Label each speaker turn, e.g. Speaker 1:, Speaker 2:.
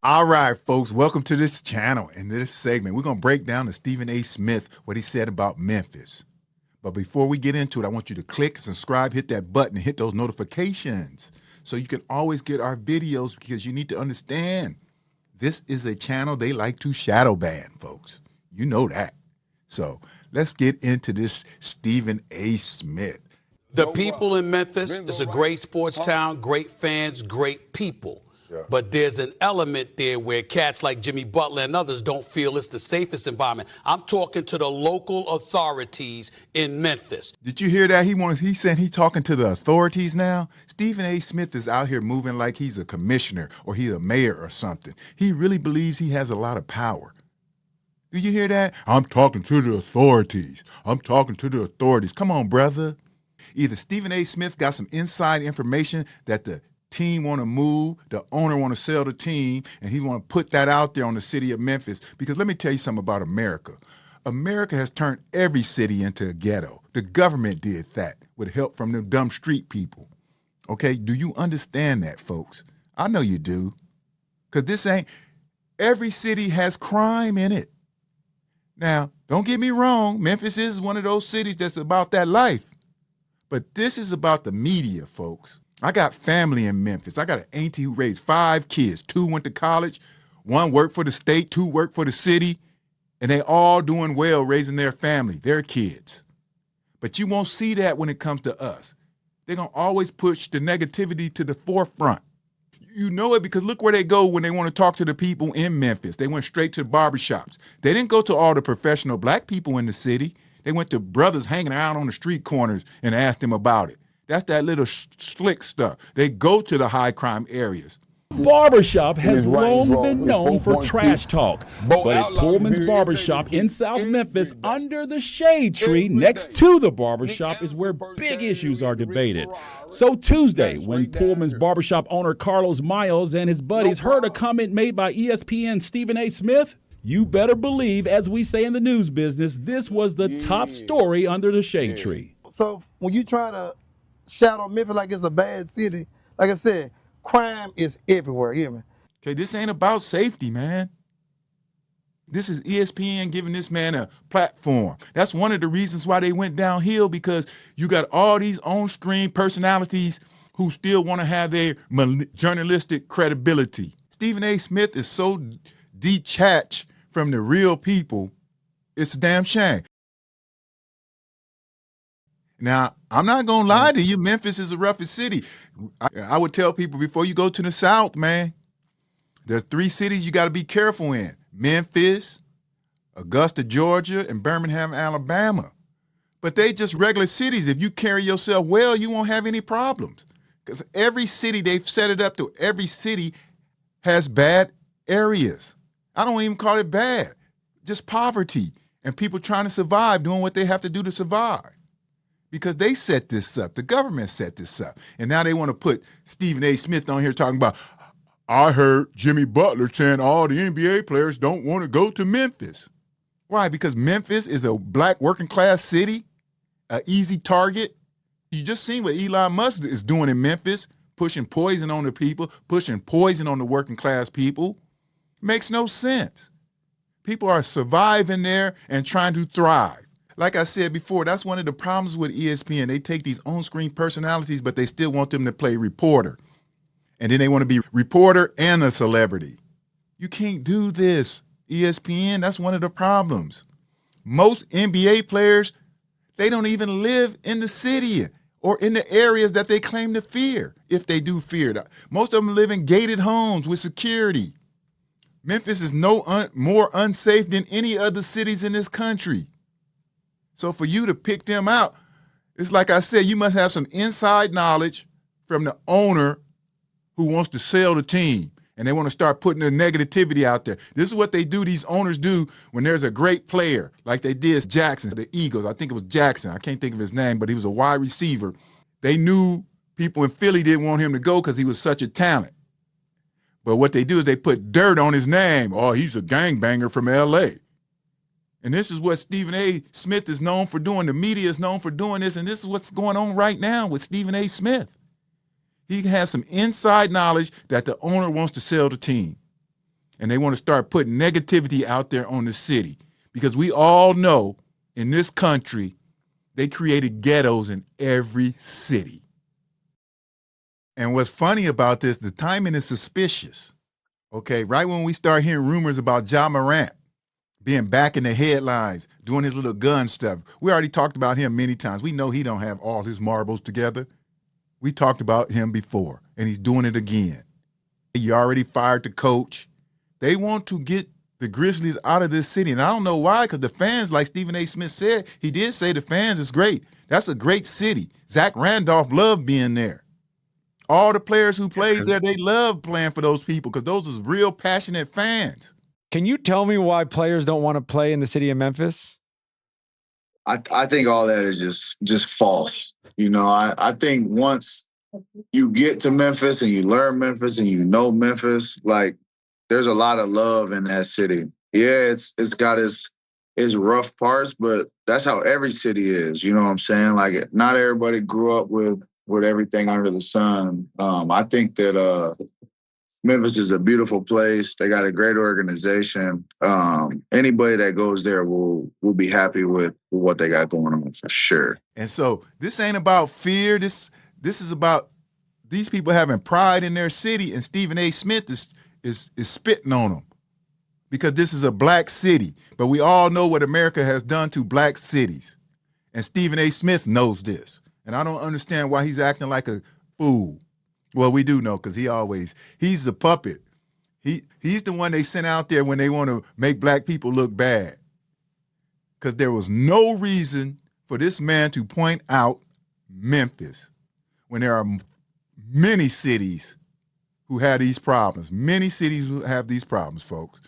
Speaker 1: All right, folks, welcome to this channel. In this segment, we're going to break down to Stephen A. Smith, what he said about Memphis. But before we get into it, I want you to click, subscribe, hit that button, and hit those notifications so you can always get our videos, because you need to understand this is a channel they like to shadow ban, folks. You know that. So let's get into this Stephen A. Smith.
Speaker 2: The people in Memphis is a great sports town, great fans, great people. Yeah. But there's an element there where cats like Jimmy Butler and others don't feel it's the safest environment. I'm talking to the local authorities in Memphis.
Speaker 1: Did you hear that? He said he's talking to the authorities now. Stephen A. Smith is out here moving like he's a commissioner or he's a mayor or something. He really believes he has a lot of power. Do you hear that? I'm talking to the authorities. I'm talking to the authorities. Come on, brother. Either Stephen A. Smith got some inside information that the team want to move, the owner want to sell the team, and he want to put that out there on the city of Memphis. Because let me tell you something about America. America has turned every city into a ghetto. The government did that with help from them dumb street people. Okay, do you understand that, folks? I know you do. Because every city has crime in it. Now, don't get me wrong, Memphis is one of those cities that's about that life. But this is about the media, folks. I got family in Memphis. I got an auntie who raised 5 kids. 2 went to college. 1 worked for the state. 2 worked for the city. And they all doing well raising their family, their kids. But you won't see that when it comes to us. They're going to always push the negativity to the forefront. You know it because look where they go when they want to talk to the people in Memphis. They went straight to the barbershops. They didn't go to all the professional black people in the city. They went to brothers hanging around on the street corners and asked them about it. That's that little slick stuff. They go to the high crime areas.
Speaker 3: Barbershop has long been known for trash talk, but at Pullman's Barbershop in South Memphis, under the shade tree next to the barbershop, is where big issues are debated. So Tuesday, when Pullman's Barbershop owner Carlos Miles and his buddies heard a comment made by ESPN's Stephen A. Smith, you better believe, as we say in the news business, this was the top story under the shade tree.
Speaker 4: So when you try to shout on Memphis like it's a bad city, like I said, crime is everywhere, you hear me?
Speaker 1: Okay, this ain't about safety, man. This is ESPN giving this man a platform. That's one of the reasons why they went downhill, because you got all these on-screen personalities who still want to have their journalistic credibility. Stephen A. Smith is so detached from the real people, it's a damn shame. Now, I'm not going to lie to you. Memphis is the roughest city. I would tell people before you go to the South, man, there's 3 cities you got to be careful in. Memphis, Augusta, Georgia, and Birmingham, Alabama. But they just regular cities. If you carry yourself well, you won't have any problems. Because every city, they've set it up to every city has bad areas. I don't even call it bad. Just poverty and people trying to survive, doing what they have to do to survive. Because they set this up. The government set this up. And now they want to put Stephen A. Smith on here talking about, I heard Jimmy Butler saying all the NBA players don't want to go to Memphis. Why? Because Memphis is a black working class city, an easy target. You just seen what Elon Musk is doing in Memphis, pushing poison on the people, pushing poison on the working class people. Makes no sense. People are surviving there and trying to thrive. Like I said before, that's one of the problems with ESPN. They take these on-screen personalities, but they still want them to play reporter. And then they want to be reporter and a celebrity. You can't do this, ESPN. That's one of the problems. Most NBA players, they don't even live in the city or in the areas that they claim to fear, if they do fear. Most of them live in gated homes with security. Memphis is more unsafe than any other cities in this country. So for you to pick them out, it's like I said, you must have some inside knowledge from the owner who wants to sell the team. And they want to start putting the negativity out there. This is what they do, these owners do when there's a great player, like they did Jackson, the Eagles. I think it was Jackson. I can't think of his name, but he was a wide receiver. They knew people in Philly didn't want him to go because he was such a talent. But what they do is they put dirt on his name. Oh, he's a gangbanger from L.A. And this is what Stephen A. Smith is known for doing. The media is known for doing this. And this is what's going on right now with Stephen A. Smith. He has some inside knowledge that the owner wants to sell the team. and they want to start putting negativity out there on the city, because we all know in this country, they created ghettos in every city. And what's funny about this, the timing is suspicious. Okay, right when we start hearing rumors about Ja Morant being back in the headlines, doing his little gun stuff. We already talked about him many times. We know he don't have all his marbles together. We talked about him before, and he's doing it again. He already fired the coach. They want to get the Grizzlies out of this city, and I don't know why, because the fans, like Stephen A. Smith said, he did say the fans is great. That's a great city. Zach Randolph loved being there. All the players who played there, they love playing for those people because those are real passionate fans.
Speaker 5: Can you tell me why players don't want to play in the city of Memphis?
Speaker 6: I think all that is just false. You know, I think once you get to Memphis and you learn Memphis and you know Memphis, like there's a lot of love in that city. Yeah, it's got its rough parts, but that's how every city is. You know what I'm saying? Like not everybody grew up with everything under the sun. I think that Memphis is a beautiful place. They got a great organization. Anybody that goes there will be happy with what they got going on for sure.
Speaker 1: And so this ain't about fear. This is about these people having pride in their city, and Stephen A. Smith is spitting on them because this is a black city. But we all know what America has done to black cities. And Stephen A. Smith knows this. And I don't understand why he's acting like a fool. Well, we do know because he's the puppet. He's the one they sent out there when they want to make black people look bad. Because there was no reason for this man to point out Memphis when there are many cities who have these problems. Many cities who have these problems, folks.